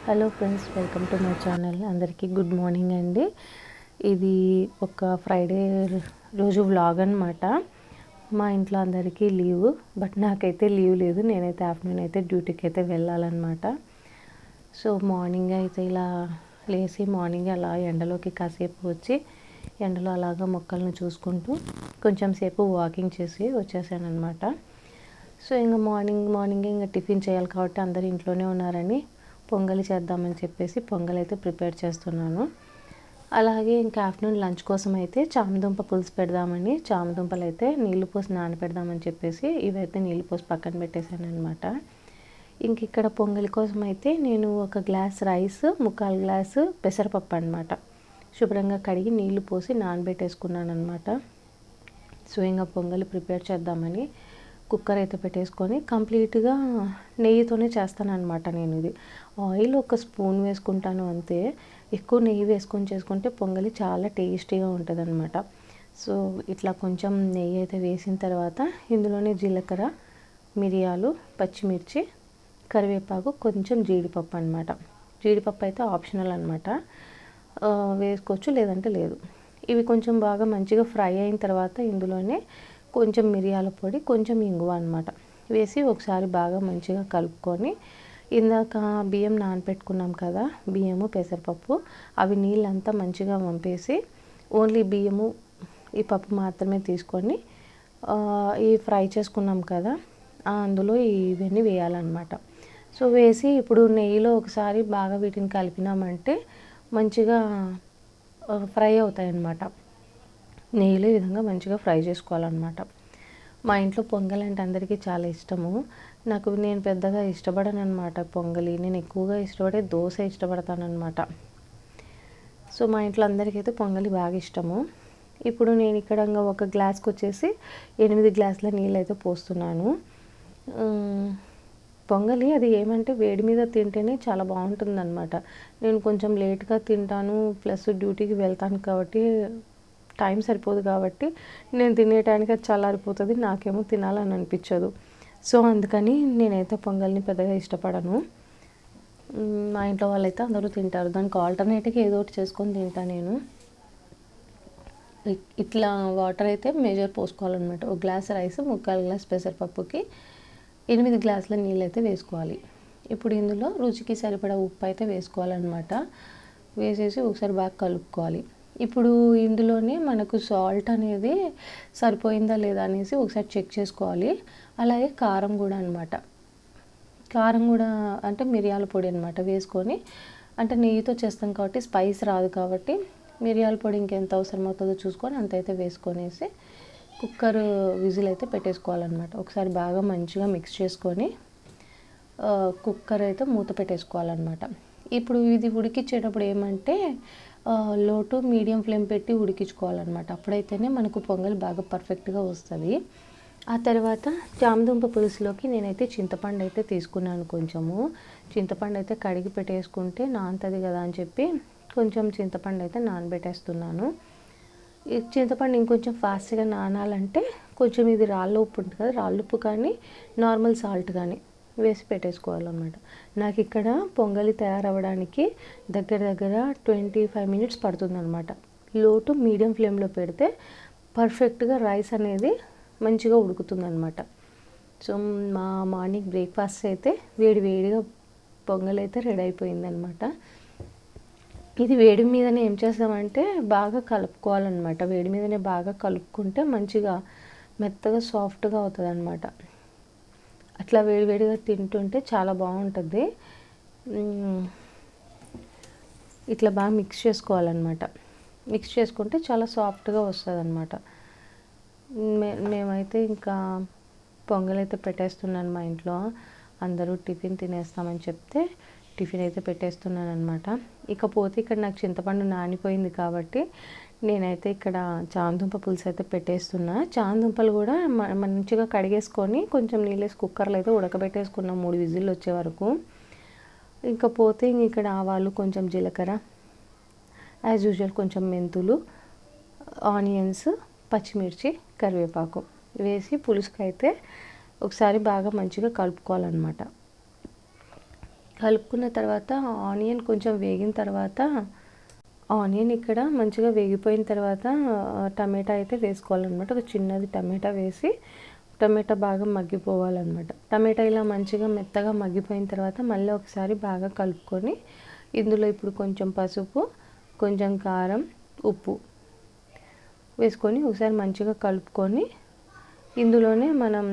Hello friends, welcome to my channel. అందరికీ good morning అండి. ఇది ఒక ఫ్రైడే రోజు వ్లాగ్ అనమాట. మా ఇంట్లో అందరికీ లీవ్, బట్ నాకైతే లీవ్ లేదు. నేనైతే ఆఫ్టర్నూన్ అయితే డ్యూటీకి అయితే వెళ్ళాలన్నమాట. సో మార్నింగ్ అయితే ఇలా లేచి మార్నింగ్ అలా ఎండలోకి కాసేపు వచ్చి ఎండలో అలాగా మొక్కలను చూసుకుంటూ కొంచెం సేపు వాకింగ్ చేసి వచ్చేసాను అనమాట. సో ఇంకా మార్నింగ్ ఇంకా టిఫిన్ చేయాలి కాబట్టి అందరు ఇంట్లోనే ఉన్నారని పొంగలి చేద్దామని చెప్పేసి పొంగల్ అయితే ప్రిపేర్ చేస్తున్నాను. అలాగే ఇంకా ఆఫ్టర్నూన్ లంచ్ కోసం అయితే చామదుంప పులుసు పెడదామని చామదుంపలు అయితే నీళ్లు పోసి నానపెడదామని చెప్పేసి ఇవైతే నీళ్లు పోసి పక్కన పెట్టేశాను అనమాట. ఇంక ఇక్కడ పొంగలి కోసం అయితే నేను ఒక గ్లాస్ రైస్, 1/4 గ్లాసు పెసరపప్పు అనమాట శుభ్రంగా కడిగి నీళ్లు పోసి నానబెట్టేసుకున్నాను అనమాట. సో ఇంకా పొంగలి ప్రిపేర్ చేద్దామని కుక్కర్ అయితే పెట్టేసుకొని కంప్లీట్గా నెయ్యితోనే చేస్తాను అనమాట. నేను ఇది ఆయిల్ ఒక స్పూన్ వేసుకుంటాను అంతే. ఎక్కువ నెయ్యి వేసుకొని చేసుకుంటే పొంగలి చాలా టేస్టీగా ఉంటుంది అనమాట. సో ఇట్లా కొంచెం నెయ్యి అయితే వేసిన తర్వాత ఇందులోనే జీలకర్ర, మిరియాలు, పచ్చిమిర్చి, కరివేపాకు, కొంచెం జీడిపప్పు అనమాట. జీడిపప్పు అయితే ఆప్షనల్ అనమాట, వేసుకోవచ్చు లేదంటే లేదు. ఇవి కొంచెం బాగా మంచిగా ఫ్రై అయిన తర్వాత ఇందులోనే కొంచెం మిరియాల పొడి, కొంచెం ఇంగువ అనమాట వేసి ఒకసారి బాగా మంచిగా కలుపుకొని ఇందాక బియ్యం నానపెట్టుకున్నాం కదా, బియ్యము పెసరపప్పు, అవి నీళ్ళంతా మంచిగా వంపేసి ఓన్లీ బియ్యము ఈ పప్పు మాత్రమే తీసుకొని ఈ ఫ్రై చేసుకున్నాం కదా అందులో ఇవన్నీ వేయాలన్నమాట. సో వేసి ఇప్పుడు నెయ్యిలో ఒకసారి బాగా వీటిని కలిపినామంటే మంచిగా ఫ్రై అవుతాయి అన్నమాట. నెయ్యిలో ఈ విధంగా మంచిగా ఫ్రై చేసుకోవాలన్నమాట. మా ఇంట్లో పొంగల్ అంటే అందరికీ చాలా ఇష్టము. నేను పెద్దగా ఇష్టపడను అనమాట పొంగలి. నేను ఎక్కువగా ఇష్టపడే దోశ ఇష్టపడతానమాట. సో మా ఇంట్లో అందరికీ అయితే పొంగలి బాగా ఇష్టము. ఇప్పుడు నేను ఇక్కడ ఒక గ్లాస్కి వచ్చేసి 8 గ్లాసుల నీళ్ళు అయితే పోస్తున్నాను. పొంగలి అది ఏమంటే వేడి మీద తింటేనే చాలా బాగుంటుంది అనమాట. నేను కొంచెం లేట్గా తింటాను, ప్లస్ డ్యూటీకి వెళ్తాను కాబట్టి టైం సరిపోదు కాబట్టి నేను తినేటానికి అది చల్లారిపోతుంది, నాకేమో తినాలని అనిపించదు. సో అందుకని నేనైతే పొంగల్ని పెద్దగా ఇష్టపడను. మా ఇంట్లో వాళ్ళైతే అందరూ తింటారు. దానికి ఆల్టర్నేట్గా ఏదో ఒకటి చేసుకొని తింటాను నేను. ఇట్లా వాటర్ అయితే మెజర్ పోసుకోవాలన్నమాట. 1 గ్లాస్ రైస్, 1/4 గ్లాస్ పెసరపప్పుకి 8 గ్లాసుల నీళ్ళు అయితే వేసుకోవాలి. ఇప్పుడు ఇందులో రుచికి సరిపడా ఉప్పు అయితే వేసుకోవాలన్నమాట. వేసేసి ఒకసారి బాగా కలుపుకోవాలి. ఇప్పుడు ఇందులోనే మనకు సాల్ట్ అనేది సరిపోయిందా లేదా అనేసి ఒకసారి చెక్ చేసుకోవాలి. అలాగే కారం కూడా అనమాట. కారం కూడా అంటే మిరియాల పొడి అనమాట వేసుకొని, అంటే నెయ్యితో చేస్తాం కాబట్టి స్పైస్ రాదు కాబట్టి మిరియాల పొడి ఇంకెంత అవసరం అవుతుందో చూసుకొని అంతైతే వేసుకొనేసి కుక్కర్ విజిల్ అయితే పెట్టేసుకోవాలన్నమాట. ఒకసారి బాగా మంచిగా మిక్స్ చేసుకొని కుక్కర్ అయితే మూత పెట్టేసుకోవాలన్నమాట. ఇప్పుడు ఇది ఉడికించేటప్పుడు ఏమంటే లో టు మీడియం ఫ్లేమ్ పెట్టి ఉడికించుకోవాలన్నమాట. అప్పుడైతేనే మనకు పొంగల్ బాగా పర్ఫెక్ట్గా వస్తుంది. ఆ తర్వాత చామదుంప పులుసులోకి నేనైతే చింతపండు అయితే తీసుకున్నాను. కొంచెము చింతపండు అయితే కడిగి పెట్టేసుకుంటే నానుతుంది కదా అని చెప్పి కొంచెం చింతపండు అయితే నానబెట్టేస్తున్నాను. ఈ చింతపండు ఇంకొంచెం ఫాస్ట్గా నానాలంటే కొంచెం ఇది రాళ్ళ ఉప్పు ఉంటుంది కదా, రాళ్ళ ఉప్పు కానీ నార్మల్ సాల్ట్ కానీ వేసి పెట్టేసుకోవాలన్నమాట. నాకు ఇక్కడ పొంగలి తయారవ్వడానికి దగ్గర 25 మినిట్స్ పడుతుందన్నమాట. లో టు మీడియం ఫ్లేమ్లో పెడితే పర్ఫెక్ట్గా రైస్ అనేది మంచిగా ఉడుకుతుందన్నమాట. సో మా మార్నింగ్ బ్రేక్ఫాస్ట్ అయితే వేడిగా పొంగల్ అయితే రెడీ అయిపోయిందనమాట. ఇది వేడి మీదనే ఏం చేస్తామంటే బాగా కలుపుకోవాలన్నమాట. వేడి మీదనే బాగా కలుపుకుంటే మంచిగా మెత్తగా సాఫ్ట్గా అవుతుంది అనమాట. అట్లా వేడిగా తింటుంటే చాలా బాగుంటుంది. ఇట్లా బాగా మిక్స్ చేసుకోవాలన్నమాట. మిక్స్ చేసుకుంటే చాలా సాఫ్ట్గా వస్తుంది అనమాట. మేమైతే ఇంకా పొంగల్ అయితే పెట్టేస్తున్నాను. మా ఇంట్లో అందరూ టిఫిన్ తినేస్తామని చెప్తే టిఫిన్ అయితే పెట్టేస్తున్నాను అనమాట. ఇకపోతే ఇక్కడ నాకు చింతపండు నానిపోయింది కాబట్టి నేనైతే ఇక్కడ చామదుంప పులుసు అయితే పెట్టేస్తున్నా. చామదుంపలు కూడా మంచిగా కడిగేసుకొని కొంచెం నీళ్ళేసి కుక్కర్లో అయితే ఉడకబెట్టేసుకున్నాం 3 విజిల్లు వచ్చే వరకు. ఇకపోతే ఇక్కడ ఆవాలు, కొంచెం జీలకర్ర, యాజ్ యూజువల్ కొంచెం మెంతులు, ఆనియన్స్, పచ్చిమిర్చి, కరివేపాకు వేసి పులుసుకైతే ఒకసారి బాగా మంచిగా కలుపుకోవాలన్నమాట. కలుపుకున్న తర్వాత ఆనియన్ కొంచెం వేగిన తర్వాత, ఆనియన్ ఇక్కడ మంచిగా వేగిపోయిన తర్వాత టమాటా అయితే వేసుకోవాలన్నమాట. ఒక చిన్నది టమాటా వేసి టమాటా బాగా మగ్గిపోవాలన్నమాట. టమాటా ఇలా మంచిగా మెత్తగా మగ్గిపోయిన తర్వాత మళ్ళీ ఒకసారి బాగా కలుపుకొని ఇందులో ఇప్పుడు కొంచెం పసుపు, కొంచెం కారం, ఉప్పు వేసుకొని ఒకసారి మంచిగా కలుపుకొని ఇందులోనే మనం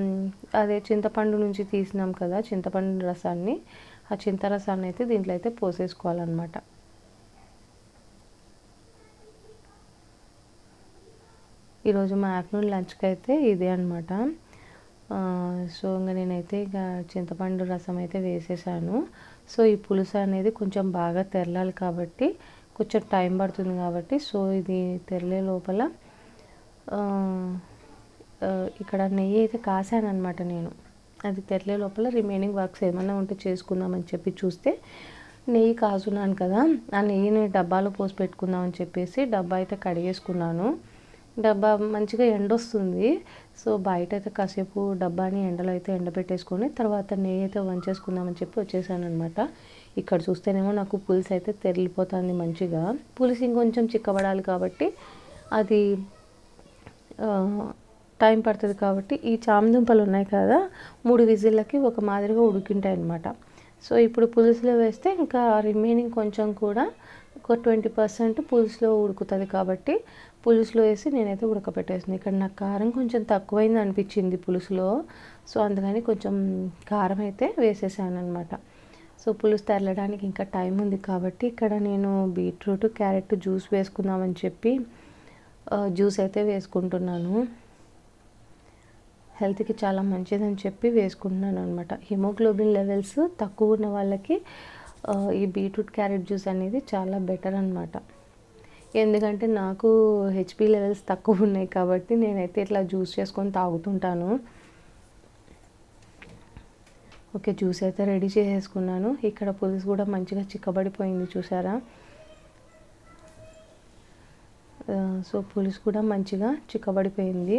అదే చింతపండు నుంచి తీసినాం కదా చింతపండు రసాన్ని, ఆ చింతరసాన్ని అయితే దీంట్లో అయితే పోసేసుకోవాలన్నమాట. ఈరోజు మా ఆఫ్టర్నూన్ లంచ్కి అయితే ఇదే అనమాట. సో ఇంకా నేనైతే ఇక చింతపండు రసం అయితే వేసేసాను. సో ఈ పులుసు అనేది కొంచెం బాగా తెరలాలి కాబట్టి కొంచెం టైం పడుతుంది కాబట్టి, సో ఇది తెరలే లోపల ఇక్కడ నెయ్యి అయితే కాసాను అనమాట నేను. అది తెరలే లోపల రిమైనింగ్ వర్క్స్ ఏమైనా ఉంటే చేసుకుందామని చెప్పి చూస్తే నెయ్యి కాసున్నాను కదా, ఆ నెయ్యిని డబ్బాలో పోసి పెట్టుకుందామని చెప్పేసి డబ్బా అయితే కడిగేసుకున్నాను. డబ్బా మంచిగా ఎండొస్తుంది. సో బయట అయితే కాసేపు డబ్బాని ఎండలో అయితే ఎండబెట్టేసుకొని తర్వాత నెయ్యి అయితే వంచేసుకుందామని చెప్పి వచ్చేసాను అనమాట. ఇక్కడ చూస్తేనేమో నాకు పులుసు అయితే తెరిలిపోతుంది మంచిగా. పులుసు ఇంకొంచెం చిక్కబడాలి కాబట్టి అది టైం పడుతుంది కాబట్టి ఈ చామదుంపలు ఉన్నాయి కదా 3 విజిల్లకి ఒక మాదిరిగా ఉడికింటాయి అనమాట. సో ఇప్పుడు పులుసులో వేస్తే ఇంకా రిమైనింగ్ కొంచెం కూడా ఒక 20% పులుసులో ఉడుకుతుంది కాబట్టి పులుసులో వేసి నేనైతే ఉడకబెట్టేసాను. ఇక్కడ నాకు కారం కొంచెం తక్కువైంది అనిపించింది పులుసులో, సో అందుకని కొంచెం కారం అయితే వేసేసాను అనమాట. సో పులుసు తెరలడానికి ఇంకా టైం ఉంది కాబట్టి ఇక్కడ నేను బీట్రూట్ క్యారెట్ జ్యూస్ వేసుకుందామని చెప్పి జ్యూస్ అయితే వేసుకుంటున్నాను. హెల్త్కి చాలా మంచిదని చెప్పి వేసుకుంటున్నాను అనమాట. హిమోగ్లోబిన్ లెవెల్స్ తక్కువ ఉన్న వాళ్ళకి ఈ బీట్రూట్ క్యారెట్ జ్యూస్ అనేది చాలా బెటర్ అనమాట. ఎందుకంటే నాకు హెచ్పి లెవెల్స్ తక్కువ ఉన్నాయి కాబట్టి నేనైతే ఇట్లా జ్యూస్ చేసుకొని తాగుతుంటాను. ఓకే, జ్యూస్ అయితే రెడీ చేసేసుకున్నాను. ఇక్కడ పులుసు కూడా మంచిగా చిక్కబడిపోయింది చూసారా. సో పులుసు కూడా మంచిగా చిక్కబడిపోయింది.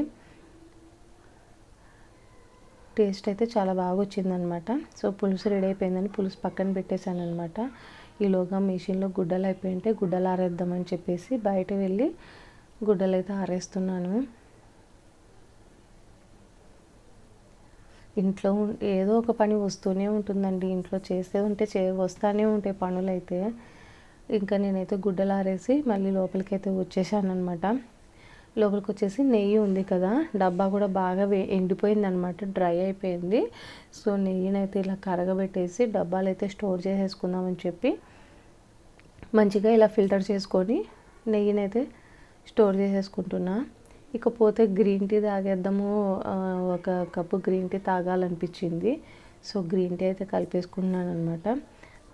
టేస్ట్ అయితే చాలా బాగా వచ్చిందనమాట. సో పులుసు రెడీ అయిపోయిందని పులుసు పక్కన పెట్టేశాను అనమాట. ఈలోగా మిషన్లో గుడ్డలు అయిపోయింటే గుడ్డలు ఆరేద్దామని చెప్పేసి బయట వెళ్ళి గుడ్డలు అయితే ఆరేస్తున్నాను. ఇంట్లో ఏదో ఒక పని వస్తూనే ఉంటుందండి. ఇంట్లో చేసేది ఉంటే వస్తూనే ఉంటాయి పనులు అయితే. ఇంకా నేనైతే గుడ్డలు ఆరేసి మళ్ళీ లోపలికైతే వచ్చేసాను అనమాట. లోపలికి వచ్చేసి నెయ్యి ఉంది కదా, డబ్బా కూడా బాగా ఎండిపోయింది అనమాట, డ్రై అయిపోయింది. సో నెయ్యినైతే ఇలా కరగబెట్టేసి డబ్బాలు అయితే స్టోర్ చేసేసుకుందామని చెప్పి మంచిగా ఇలా ఫిల్టర్ చేసుకొని నెయ్యినైతే స్టోర్ చేసేసుకుంటున్నా. ఇకపోతే గ్రీన్ టీ తాగేద్దాము, ఒక కప్పు గ్రీన్ టీ తాగాలనిపించింది. సో గ్రీన్ టీ అయితే కలిపేసుకున్నాను అనమాట.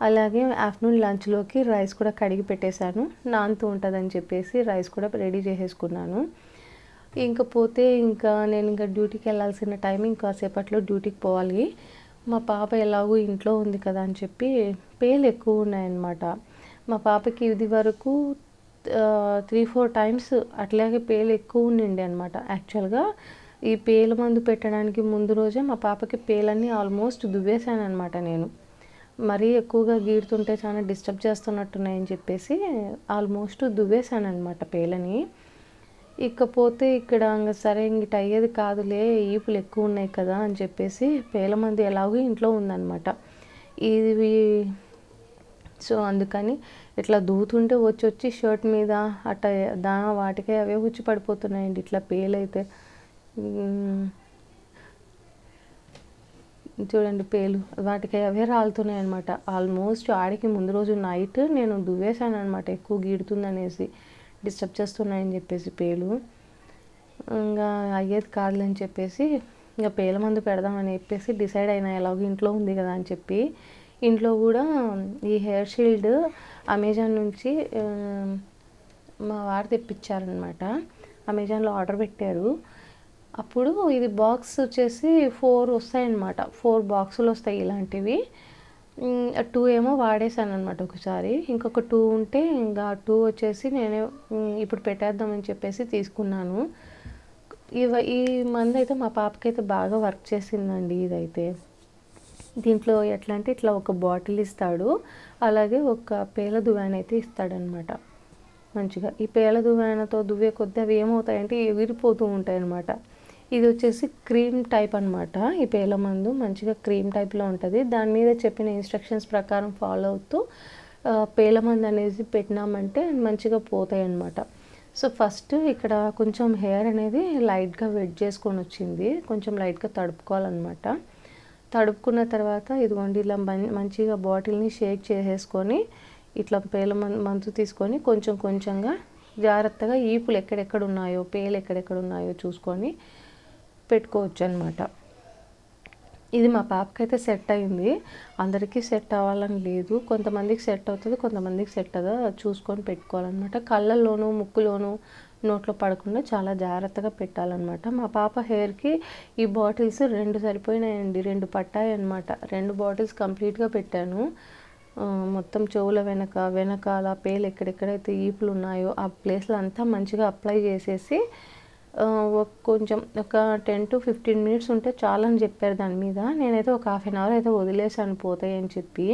అలాగే ఆఫ్టర్నూన్ లంచ్లోకి రైస్ కూడా కడిగి పెట్టేశాను, నానుతూ ఉంటుందని చెప్పేసి రైస్ కూడా రెడీ చేసేసుకున్నాను. ఇంకపోతే నేను ఇంకా డ్యూటీకి వెళ్ళాల్సిన టైం ఇంకా సేపట్లో డ్యూటీకి పోవాలి. మా పాప ఎలాగో ఇంట్లో ఉంది కదా అని చెప్పి పేలు ఎక్కువ ఉన్నాయన్నమాట. మా పాపకి ఇది వరకు 3-4 టైమ్స్ అట్లాగే పేలు ఎక్కువ ఉండిండే అనమాట. యాక్చువల్గా ఈ పేలు మందు పెట్టడానికి ముందు రోజే మా పాపకి పేలన్నీ ఆల్మోస్ట్ దువ్వేశాను అనమాట. నేను మరీ ఎక్కువగా గీడుతుంటే చాలా డిస్టర్బ్ చేస్తున్నట్టున్నాయని చెప్పేసి ఆల్మోస్ట్ దువ్వేశాను అనమాట పేలని. ఇకపోతే ఇక్కడ సరే ఇంకట అయ్యేది కాదులే, ఈపులు ఎక్కువ ఉన్నాయి కదా అని చెప్పేసి పేల మందు ఎలాగో ఇంట్లో ఉందన్నమాట. ఇది సో అందుకని ఇట్లా దూతుంటే వచ్చి షర్ట్ మీద అట్లా వాటికే అవే వచ్చి పడిపోతున్నాయండి ఇట్లా పేలైతే. చూడండి పేలు వాటికి అవే రాలుతున్నాయి అనమాట. ఆల్మోస్ట్ ఆడికి ముందు రోజు నైట్ నేను దువ్వేశాను అనమాట, ఎక్కువ గీడుతుందనేసి, డిస్టర్బ్ చేస్తున్నాయని చెప్పేసి పేలు. ఇంకా అయ్యేది కాదులని చెప్పేసి ఇంకా పేల మందు పెడదామని చెప్పేసి డిసైడ్ అయినా, ఎలాగో ఇంట్లో ఉంది కదా అని చెప్పి. ఇంట్లో కూడా ఈ హెయిర్ షీల్డ్ అమెజాన్ నుంచి మా వారు తెప్పించారనమాట. అమెజాన్లో ఆర్డర్ పెట్టారు. అప్పుడు ఇది బాక్స్ వచ్చేసి 4 వస్తాయన్నమాట. 4 బాక్సులు వస్తాయి ఇలాంటివి. 2 ఏమో వాడేసాను అనమాట ఒకసారి, ఇంకొక 2 ఉంటే ఇంకా 2 వచ్చేసి నేనే ఇప్పుడు పెట్టేద్దామని చెప్పేసి తీసుకున్నాను. ఈ మందు అయితే మా పాపకైతే బాగా వర్క్ చేసిందండి. ఇదైతే దీంట్లో ఎట్లా అంటే ఇట్లా ఒక బాటిల్ ఇస్తాడు, అలాగే ఒక పేల దువ్వాన అయితే ఇస్తాడనమాట. మంచిగా ఈ పేల దువ్వానతో దువ్వే కొద్దీ అవి ఏమవుతాయంటే ఎగిరిపోతూ ఉంటాయి అన్నమాట. ఇది వచ్చేసి క్రీమ్ టైప్ అనమాట. ఈ పేల మందు మంచిగా క్రీమ్ టైప్లో ఉంటుంది. దాని మీద చెప్పిన ఇన్స్ట్రక్షన్స్ ప్రకారం ఫాలో అవుతూ పేల మందు అనేది పెట్టినామంటే మంచిగా పోతాయి అన్నమాట. సో ఫస్ట్ ఇక్కడ కొంచెం హెయిర్ అనేది లైట్గా వెట్ చేసుకొని వచ్చింది, కొంచెం లైట్గా తడుపుకోవాలన్నమాట. తడుపుకున్న తర్వాత ఇదిగోండి ఇలా మంచిగా బాటిల్ని షేక్ చేసేసుకొని ఇట్లా పేల మందు తీసుకొని కొంచెం కొంచెంగా జాగ్రత్తగా ఈపులు ఎక్కడెక్కడ ఉన్నాయో, పేలు ఎక్కడెక్కడ ఉన్నాయో చూసుకొని పెట్టుకోవచ్చు అనమాట. ఇది మా పాపకైతే సెట్ అయింది. అందరికీ సెట్ అవ్వాలని లేదు, కొంతమందికి సెట్ అవుతుంది, కొంతమందికి సెట్ అవ్వదు. చూసుకొని పెట్టుకోవాలన్నమాట. కళ్ళల్లోనూ ముక్కులోనూ నోట్లో పడకుండా చాలా జాగ్రత్తగా పెట్టాలన్నమాట. మా పాప హెయిర్కి ఈ బాటిల్స్ 2 సరిపోయినాయండి, 2 పట్టాయి అన్నమాట. 2 బాటిల్స్ కంప్లీట్గా పెట్టాను. మొత్తం చెవుల వెనకాల పేలు ఎక్కడెక్కడైతే ఈపులు ఉన్నాయో ఆ ప్లేస్లో అంతా మంచిగా అప్లై చేసేసి కొంచెం ఒక 10 to 15 మినిట్స్ ఉంటే చాలని చెప్పారు దాని మీద. నేనైతే ఒక ½ అన్ అవర్ అయితే వదిలేసాను పోతాయి అని చెప్పి.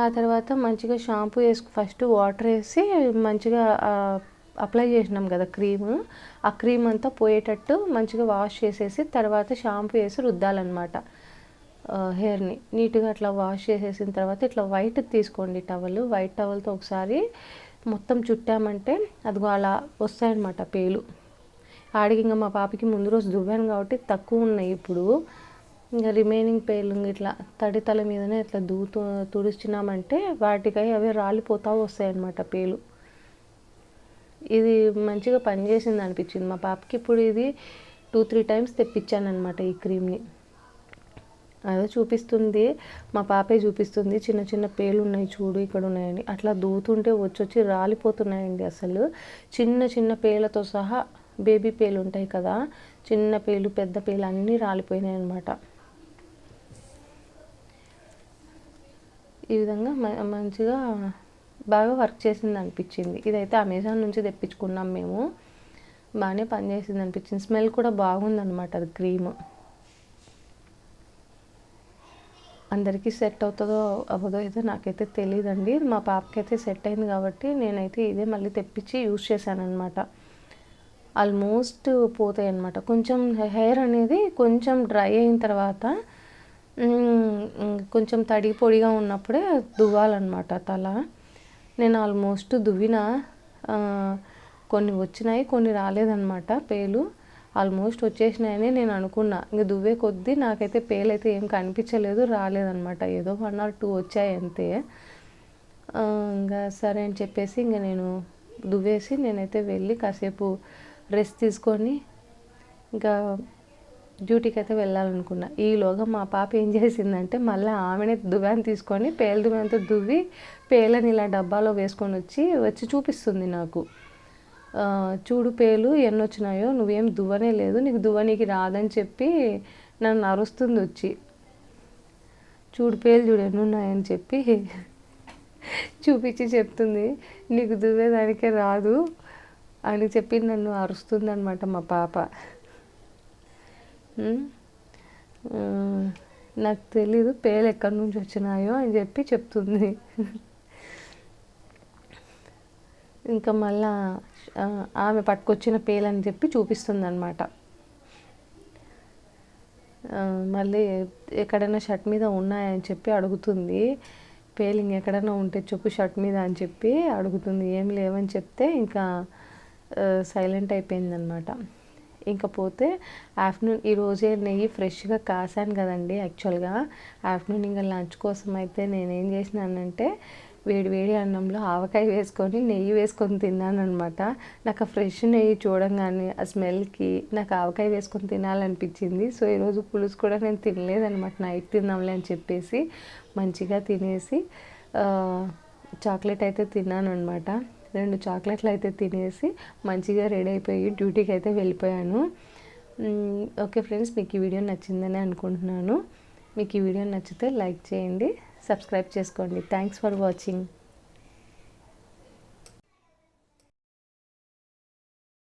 ఆ తర్వాత మంచిగా షాంపూ ఫస్ట్ వాటర్ వేసి మంచిగా అప్లై చేసినాం కదా క్రీమ్, ఆ క్రీమ్ అంతా పోయేటట్టు మంచిగా వాష్ చేసేసి తర్వాత షాంపూ వేసి రుద్దాలన్నమాట. హెయిర్ని నీట్గా అట్లా వాష్ చేసేసిన తర్వాత ఇట్లా వైట్ తీసుకోండి టవల్, వైట్ టవల్తో ఒకసారి మొత్తం చుట్టామంటే అదిగో అలా వస్తాయన్నమాట పేలు. ఆడికి ఇంకా మా పాపకి ముందు రోజు దువ్వాను కాబట్టి తక్కువ ఉన్నాయి. ఇప్పుడు ఇంకా రిమైనింగ్ పేలు ఇట్లా తడి తల మీదనే ఇట్లా తుడిచినామంటే వాటికై అవే రాలిపోతూ వస్తాయి అన్నమాట పేలు. ఇది మంచిగా పనిచేసింది అనిపించింది మా పాపకి. ఇప్పుడు ఇది 2-3 టైమ్స్ తెప్పించాను అనమాట ఈ క్రీమ్ని. అదే చూపిస్తుంది, మా పాపే చూపిస్తుంది, చిన్న చిన్న పేలు ఉన్నాయి చూడు ఇక్కడ ఉన్నాయండి. అట్లా దూతుంటే వచ్చి రాలిపోతున్నాయండి. అసలు చిన్న చిన్న పేలతో సహా బేబీ పేలు ఉంటాయి కదా, చిన్న పేలు పెద్ద పేలు అన్నీ రాలిపోయినాయి అన్నమాట. ఈ విధంగా మంచిగా బాగా వర్క్ చేసింది అనిపించింది. ఇదైతే అమెజాన్ నుంచి తెప్పించుకున్నాం మేము, బాగానే పనిచేసింది అనిపించింది. స్మెల్ కూడా బాగుందన్నమాట అది క్రీమ్. అందరికీ సెట్ అవుతుందో అవ్వదో అయితే నాకైతే తెలియదండి. మా పాపకి అయితే సెట్ అయింది కాబట్టి నేనైతే ఇదే మళ్ళీ తెప్పించి యూజ్ చేశాను అనమాట. ఆల్మోస్ట్ పోతాయి అన్నమాట. కొంచెం హెయిర్ అనేది కొంచెం డ్రై అయిన తర్వాత కొంచెం తడి పొడిగా ఉన్నప్పుడే దువ్వాలన్నమాట తల. నేను ఆల్మోస్ట్ దువ్విన, కొన్ని వచ్చినాయి కొన్ని రాలేదన్నమాట పేలు. ఆల్మోస్ట్ వచ్చేసినాయని నేను అనుకున్నా. ఇంక దువ్వే కొద్దీ నాకైతే పేలు అయితే ఏం కనిపించలేదు, రాలేదన్నమాట. ఏదో 1 or 2 వచ్చాయి అంతే. ఇంకా సరే అని చెప్పేసి ఇంకా నేను దువ్వేసి నేనైతే వెళ్ళి కాసేపు రెస్ట్ తీసుకొని ఇంకా డ్యూటీకి అయితే వెళ్ళాలనుకున్నా. ఈలోగా మా పాప ఏం చేసిందంటే మళ్ళీ ఆమెనే దువ్వాన్ని తీసుకొని పేల దువ్వానితో దువ్వి పేలని ఇలా డబ్బాలో వేసుకొని వచ్చి చూపిస్తుంది నాకు. చూడు పేలు ఎన్ని వచ్చినాయో, నువ్వేం దువ్వనే లేదు, నీకు దువ్వనీకి రాదని చెప్పి నన్ను అరుస్తుంది వచ్చి. చూడు పేలు చూడు ఎన్ని ఉన్నాయని చెప్పి చూపించి చెప్తుంది, నీకు దువ్వేదానికే రాదు అని చెప్పి నన్ను అరుస్తుంది అనమాట మా పాప. నాకు తెలీదు పేలు ఎక్కడి నుంచి వచ్చినాయో అని చెప్పి చెప్తుంది. ఇంకా మళ్ళా ఆమె పట్టుకొచ్చిన పేలు అని చెప్పి చూపిస్తుంది అనమాట. మళ్ళీ ఎక్కడైనా షర్ట్ మీద ఉన్నాయని చెప్పి అడుగుతుంది. పేలు ఇంకెక్కడైనా ఉంటే చెప్పు షర్ట్ మీద అని చెప్పి అడుగుతుంది. ఏం లేవని చెప్తే ఇంకా సైలెంట్ అయిపోయిందనమాట. ఇంకా పోతే ఆఫ్టర్నూన్ ఈరోజే నెయ్యి ఫ్రెష్గా కాసాను కదండి. యాక్చువల్గా ఆఫ్టర్నూన్ ఇంకా లంచ్ కోసం అయితే నేనేం చేసినానంటే వేడి వేడి అన్నంలో ఆవకాయ వేసుకొని నెయ్యి వేసుకొని తిన్నాను అనమాట. నాకు ఆ ఫ్రెష్ నెయ్యి చూడంగానే ఆ స్మెల్కి నాకు ఆవకాయ వేసుకొని తినాలనిపించింది. సో ఈరోజు పులుసు కూడా నేను తినలేదనమాట, నైట్ తిందాంలే అని చెప్పేసి మంచిగా తినేసి చాక్లెట్ అయితే తిన్నాను అనమాట. 2 చాక్లెట్లు అయితే తినేసి మంచిగా రెడీ అయిపోయి డ్యూటీకి అయితే వెళ్ళిపోయాను. ఓకే ఫ్రెండ్స్, మీకు ఈ వీడియో నచ్చిందని అనుకుంటున్నాను. మీకు ఈ వీడియో నచ్చితే లైక్ చేయండి, సబ్స్క్రైబ్ చేసుకోండి. Thanks for watching.